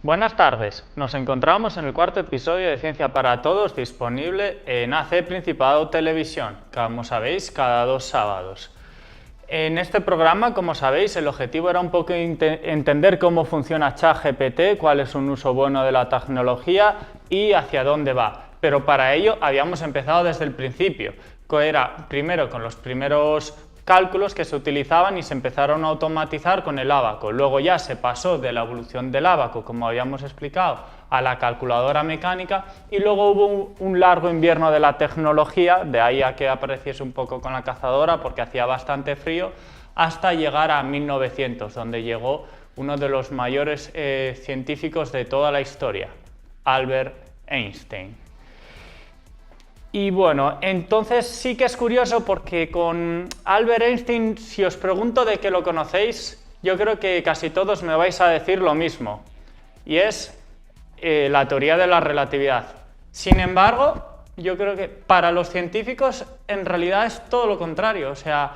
Buenas tardes, nos encontramos en el cuarto episodio de Ciencia para Todos disponible en AC Principado Televisión, como sabéis, cada 2 sábados. En este programa, como sabéis, el objetivo era un poco entender cómo funciona ChatGPT, cuál es un uso bueno de la tecnología y hacia dónde va. Pero para ello habíamos empezado desde el principio, que era primero con los primeros cálculos que se utilizaban y se empezaron a automatizar con el ábaco. Luego ya se pasó de la evolución del ábaco, como habíamos explicado, a la calculadora mecánica y luego hubo un largo invierno de la tecnología, de ahí a que apareciese un poco con la cazadora porque hacía bastante frío, hasta llegar a 1900, donde llegó uno de los mayores científicos de toda la historia, Albert Einstein. Y bueno, entonces sí que es curioso porque con Albert Einstein, si os pregunto de qué lo conocéis, yo creo que casi todos me vais a decir lo mismo, y es la teoría de la relatividad. Sin embargo, yo creo que para los científicos en realidad es todo lo contrario, o sea,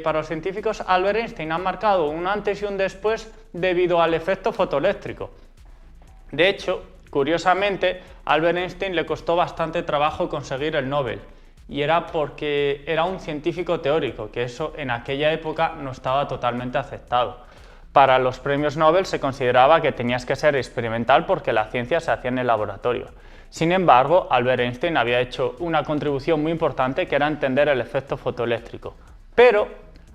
para los científicos Albert Einstein ha marcado un antes y un después debido al efecto fotoeléctrico. De hecho, curiosamente, a Albert Einstein le costó bastante trabajo conseguir el Nobel, y era porque era un científico teórico, que eso en aquella época no estaba totalmente aceptado. Para los premios Nobel se consideraba que tenías que ser experimental porque la ciencia se hacía en el laboratorio. Sin embargo, Albert Einstein había hecho una contribución muy importante que era entender el efecto fotoeléctrico. Pero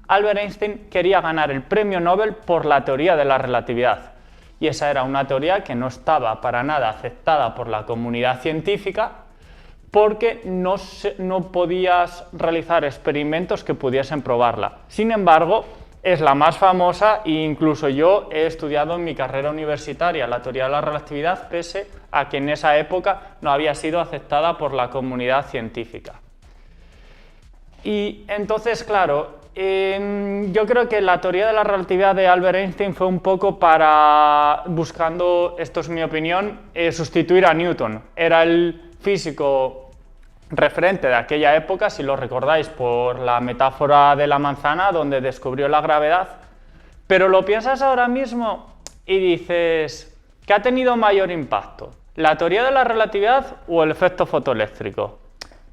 Albert Einstein quería ganar el premio Nobel por la teoría de la relatividad. Y esa era una teoría que no estaba para nada aceptada por la comunidad científica porque no podías realizar experimentos que pudiesen probarla. Sin embargo, es la más famosa e incluso yo he estudiado en mi carrera universitaria la teoría de la relatividad, pese a que en esa época no había sido aceptada por la comunidad científica. Y entonces, claro, yo creo que la teoría de la relatividad de Albert Einstein fue un poco para, buscando, esto es mi opinión, sustituir a Newton. Era el físico referente de aquella época, si lo recordáis, por la metáfora de la manzana, donde descubrió la gravedad. Pero lo piensas ahora mismo y dices, ¿qué ha tenido mayor impacto? ¿La teoría de la relatividad o el efecto fotoeléctrico?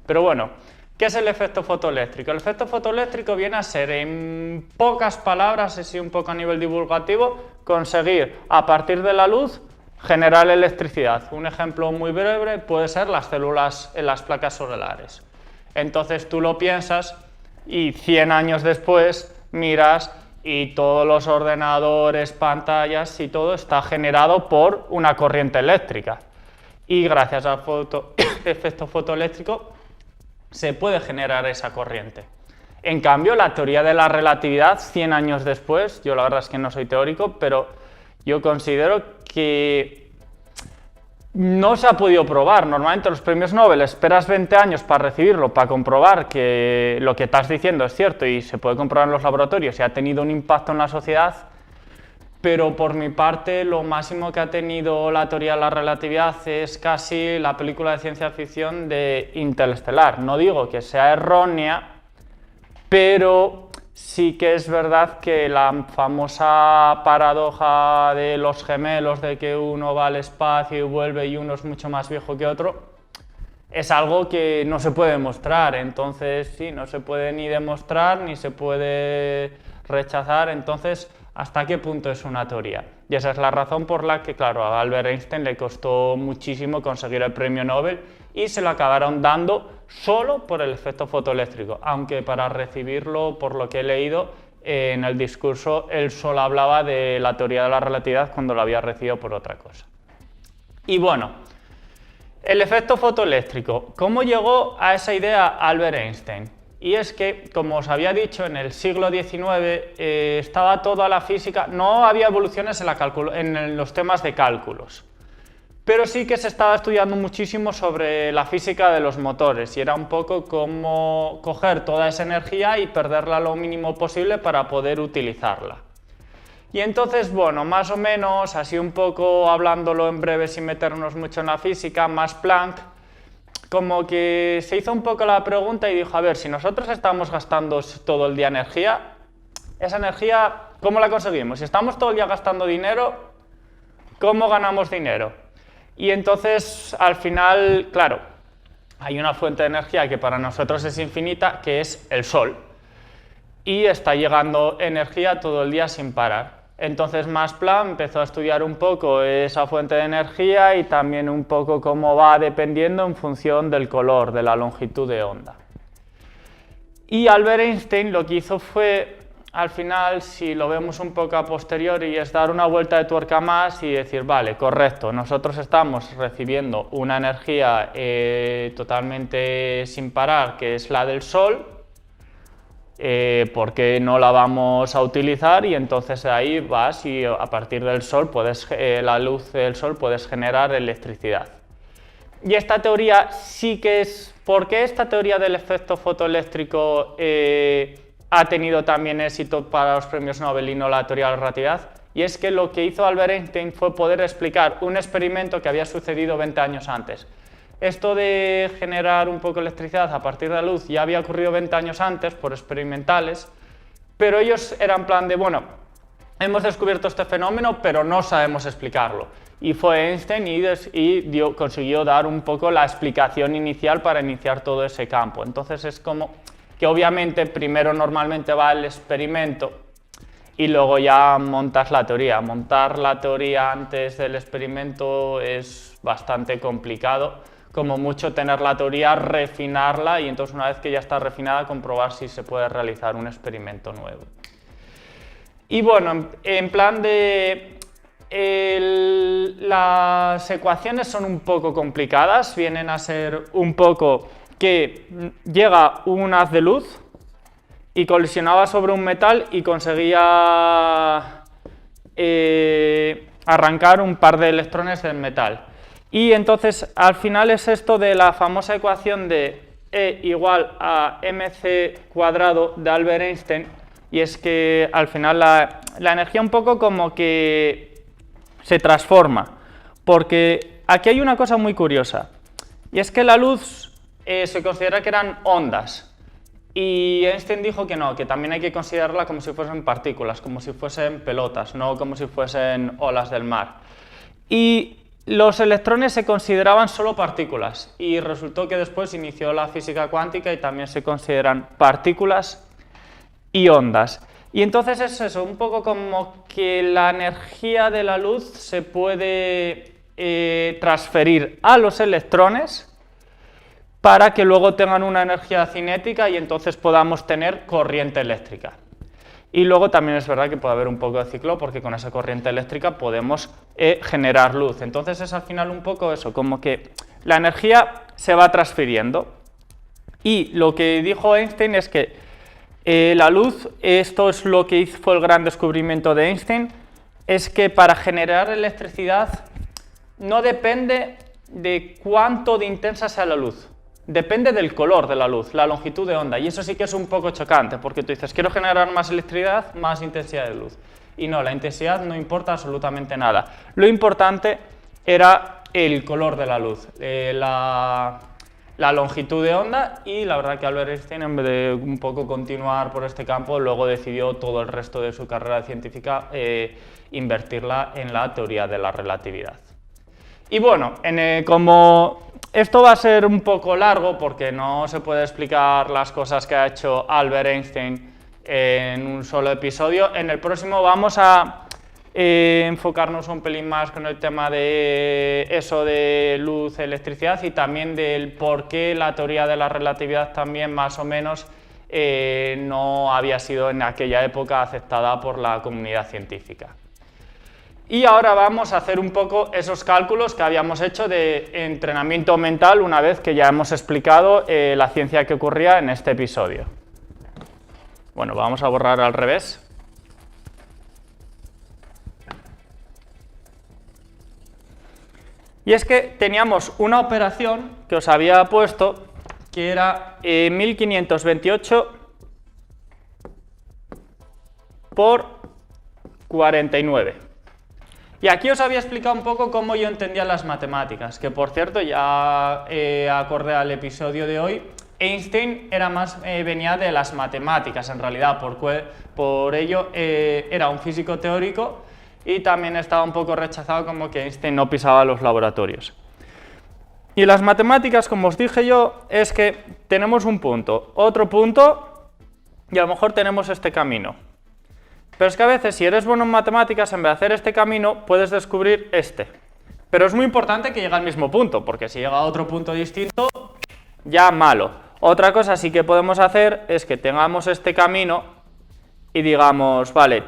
Pero bueno, ¿qué es el efecto fotoeléctrico? El efecto fotoeléctrico viene a ser, en pocas palabras, así un poco a nivel divulgativo, conseguir a partir de la luz generar electricidad. Un ejemplo muy breve puede ser las células en las placas solares. Entonces tú lo piensas y 100 años después miras y todos los ordenadores, pantallas y todo está generado por una corriente eléctrica. Y gracias al efecto fotoeléctrico se puede generar esa corriente. En cambio, la teoría de la relatividad, 100 años después, yo la verdad es que no soy teórico, pero yo considero que no se ha podido probar. Normalmente los premios Nobel esperas 20 años para recibirlo, para comprobar que lo que estás diciendo es cierto y se puede comprobar en los laboratorios y ha tenido un impacto en la sociedad. Pero por mi parte, lo máximo que ha tenido la teoría de la relatividad es casi la película de ciencia ficción de Interestelar. No digo que sea errónea, pero sí que es verdad que la famosa paradoja de los gemelos, de que uno va al espacio y vuelve y uno es mucho más viejo que otro, es algo que no se puede demostrar. Entonces, sí, no se puede ni demostrar ni se puede rechazar. Entonces, ¿hasta qué punto es una teoría? Y esa es la razón por la que, claro, a Albert Einstein le costó muchísimo conseguir el premio Nobel y se lo acabaron dando solo por el efecto fotoeléctrico, aunque para recibirlo, por lo que he leído, en el discurso él solo hablaba de la teoría de la relatividad cuando lo había recibido por otra cosa. Y bueno, el efecto fotoeléctrico, ¿cómo llegó a esa idea Albert Einstein? Y es que, como os había dicho, en el siglo XIX estaba toda la física, no había evoluciones en los temas de cálculos, pero sí que se estaba estudiando muchísimo sobre la física de los motores y era un poco cómo coger toda esa energía y perderla lo mínimo posible para poder utilizarla. Y entonces, bueno, más o menos, así un poco hablándolo en breve sin meternos mucho en la física, Max Planck como que se hizo un poco la pregunta y dijo, a ver, si nosotros estamos gastando todo el día energía, esa energía, ¿cómo la conseguimos? Si estamos todo el día gastando dinero, ¿Cómo ganamos dinero? Y entonces, al final, claro, hay una fuente de energía que para nosotros es infinita, que es el Sol. Y está llegando energía todo el día sin parar. Entonces Max Planck empezó a estudiar un poco esa fuente de energía y también un poco cómo va dependiendo en función del color, de la longitud de onda. Y Albert Einstein lo que hizo fue, al final, si lo vemos un poco a posteriori, es dar una vuelta de tuerca más y decir, vale, correcto, nosotros estamos recibiendo una energía totalmente sin parar, que es la del Sol, ¿por qué no la vamos a utilizar? Y entonces ahí vas y a partir del Sol, la luz del Sol, puedes generar electricidad. Y esta teoría sí que es... ¿Por qué esta teoría del efecto fotoeléctrico ha tenido también éxito para los premios Nobel y no la teoría de la relatividad? Y es que lo que hizo Albert Einstein fue poder explicar un experimento que había sucedido 20 años antes. Esto de generar un poco de electricidad a partir de la luz ya había ocurrido 20 años antes por experimentales, pero ellos eran en plan de, bueno, hemos descubierto este fenómeno, pero no sabemos explicarlo. Y fue Einstein y consiguió dar un poco la explicación inicial para iniciar todo ese campo. Entonces es como que obviamente primero normalmente va el experimento y luego ya montas la teoría. Montar la teoría antes del experimento es bastante complicado. Como mucho tener la teoría, refinarla y entonces una vez que ya está refinada comprobar si se puede realizar un experimento nuevo. Y bueno, en plan de... las ecuaciones son un poco complicadas, vienen a ser un poco que llega un haz de luz y colisionaba sobre un metal y conseguía arrancar un par de electrones del metal. Y entonces al final es esto de la famosa ecuación de E igual a mc cuadrado de Albert Einstein, y es que al final la energía un poco como que se transforma, porque aquí hay una cosa muy curiosa, y es que la luz se considera que eran ondas, y Einstein dijo que no, que también hay que considerarla como si fuesen partículas, como si fuesen pelotas, no como si fuesen olas del mar. Y los electrones se consideraban solo partículas, y resultó que después inició la física cuántica y también se consideran partículas y ondas. Y entonces es eso, un poco como que la energía de la luz se puede transferir a los electrones para que luego tengan una energía cinética y entonces podamos tener corriente eléctrica. Y luego también es verdad que puede haber un poco de ciclo porque con esa corriente eléctrica podemos generar luz. Entonces es al final un poco eso, como que la energía se va transfiriendo. Y lo que dijo Einstein es que la luz, esto es lo que fue el gran descubrimiento de Einstein, es que para generar electricidad no depende de cuánto de intensa sea la luz. Depende del color de la luz, la longitud de onda, y eso sí que es un poco chocante, porque tú dices, quiero generar más electricidad, más intensidad de luz. Y no, la intensidad no importa absolutamente nada. Lo importante era el color de la luz, la longitud de onda, y la verdad que Albert Einstein, en vez de un poco continuar por este campo, luego decidió todo el resto de su carrera científica invertirla en la teoría de la relatividad. Y bueno, como esto va a ser un poco largo porque no se puede explicar las cosas que ha hecho Albert Einstein en un solo episodio, en el próximo vamos a enfocarnos un pelín más con el tema de eso de luz, electricidad y también del por qué la teoría de la relatividad también más o menos no había sido en aquella época aceptada por la comunidad científica. Y ahora vamos a hacer un poco esos cálculos que habíamos hecho de entrenamiento mental una vez que ya hemos explicado la ciencia que ocurría en este episodio. Bueno, vamos a borrar al revés. Y es que teníamos una operación que os había puesto que era 1528 por 49. Y aquí os había explicado un poco cómo yo entendía las matemáticas, que por cierto, ya acorde al episodio de hoy, Einstein venía de las matemáticas en realidad, por ello era un físico teórico y también estaba un poco rechazado como que Einstein no pisaba los laboratorios. Y las matemáticas, como os dije yo, es que tenemos un punto, otro punto, y a lo mejor tenemos este camino. Pero es que a veces, si eres bueno en matemáticas, en vez de hacer este camino, puedes descubrir este. Pero es muy importante que llegue al mismo punto, porque si llega a otro punto distinto, ya malo. Otra cosa sí que podemos hacer es que tengamos este camino y digamos, vale,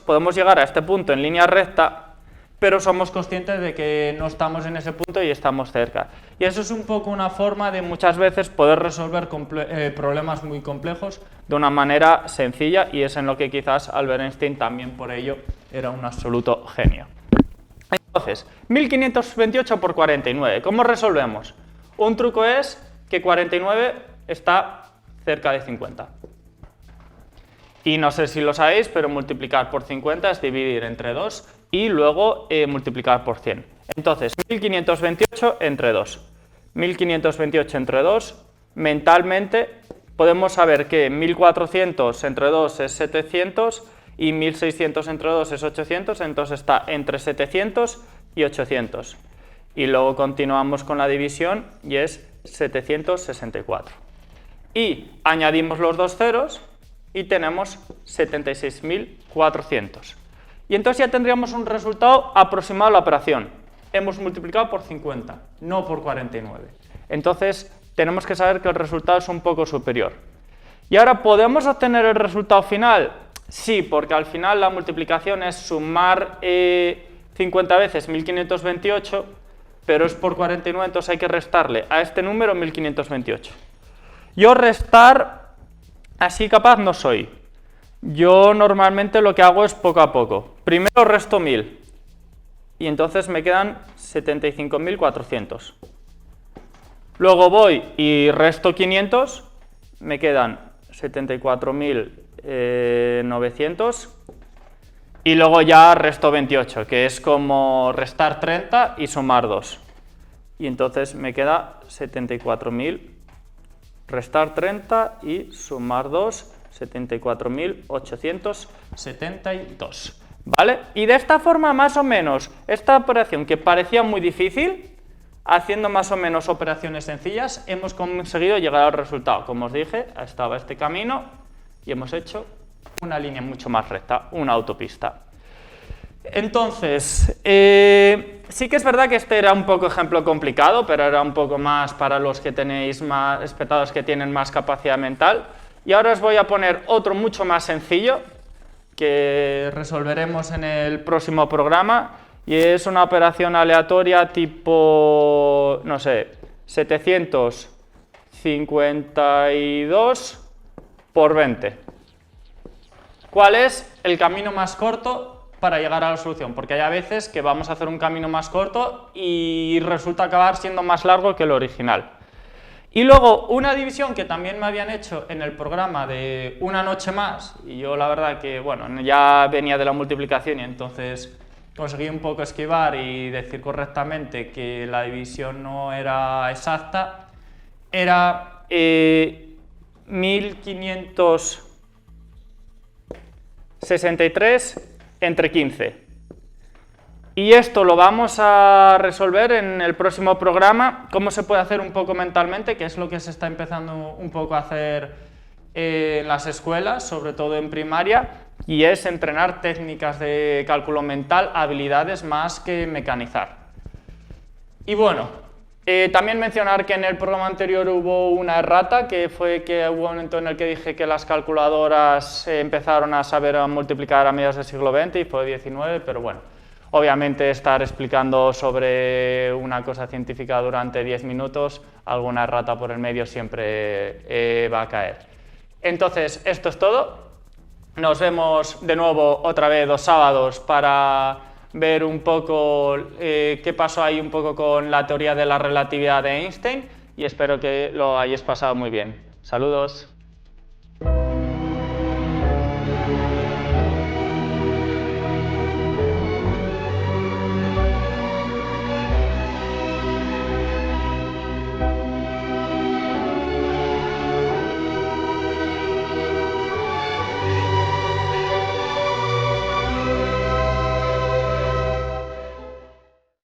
podemos llegar a este punto en línea recta, pero somos conscientes de que no estamos en ese punto y estamos cerca. Y eso es un poco una forma de muchas veces poder resolver problemas muy complejos de una manera sencilla, y es en lo que quizás Albert Einstein también por ello era un absoluto genio. Entonces, 1528 por 49, ¿cómo resolvemos? Un truco es que 49 está cerca de 50. Y no sé si lo sabéis, pero multiplicar por 50 es dividir entre 2 y luego multiplicar por 100. Entonces, 1528 entre 2. 1528 entre 2, mentalmente podemos saber que 1400 entre 2 es 700 y 1600 entre 2 es 800, entonces está entre 700 y 800. Y luego continuamos con la división y es 764. Y añadimos los dos ceros y tenemos 76.400. Y entonces ya tendríamos un resultado aproximado a la operación. Hemos multiplicado por 50, no por 49. Entonces tenemos que saber que el resultado es un poco superior. Y ahora, ¿podemos obtener el resultado final? Sí, porque al final la multiplicación es sumar 50 veces 1528, pero es por 49, entonces hay que restarle a este número 1528. Yo restar así capaz no soy. Yo normalmente lo que hago es poco a poco. Primero resto 1000 y entonces me quedan 75.400. Luego voy y resto 500, me quedan 74.900 y luego ya resto 28, que es como restar 30 y sumar 2. Y entonces me queda 74.000, restar 30 y sumar 2, 74.872. ¿Vale? Y de esta forma, más o menos, esta operación que parecía muy difícil, haciendo más o menos operaciones sencillas, hemos conseguido llegar al resultado. Como os dije, estaba este camino y hemos hecho una línea mucho más recta, una autopista. Entonces, sí que es verdad que este era un poco ejemplo complicado, pero era un poco más para los que tenéis más espectadores que tienen más capacidad mental. Y ahora os voy a poner otro mucho más sencillo que resolveremos en el próximo programa, y es una operación aleatoria tipo, no sé, 752 por 20. ¿Cuál es el camino más corto para llegar a la solución? Porque hay a veces que vamos a hacer un camino más corto y resulta acabar siendo más largo que el original. Y luego una división que también me habían hecho en el programa de Una noche más, y yo la verdad que, bueno, ya venía de la multiplicación y entonces conseguí un poco esquivar y decir correctamente que la división no era exacta, era 1563 entre 15. Y esto lo vamos a resolver en el próximo programa, cómo se puede hacer un poco mentalmente, que es lo que se está empezando un poco a hacer en las escuelas, sobre todo en primaria, y es entrenar técnicas de cálculo mental, habilidades más que mecanizar. Y bueno, también mencionar que en el programa anterior hubo una errata, que fue que hubo un momento en el que dije que las calculadoras empezaron a saber multiplicar a mediados del siglo XX y fue 19, pero bueno. Obviamente estar explicando sobre una cosa científica durante 10 minutos, alguna errata por el medio siempre va a caer. Entonces, esto es todo. Nos vemos de nuevo otra vez los sábados para ver un poco qué pasó ahí un poco con la teoría de la relatividad de Einstein, y espero que lo hayáis pasado muy bien. Saludos.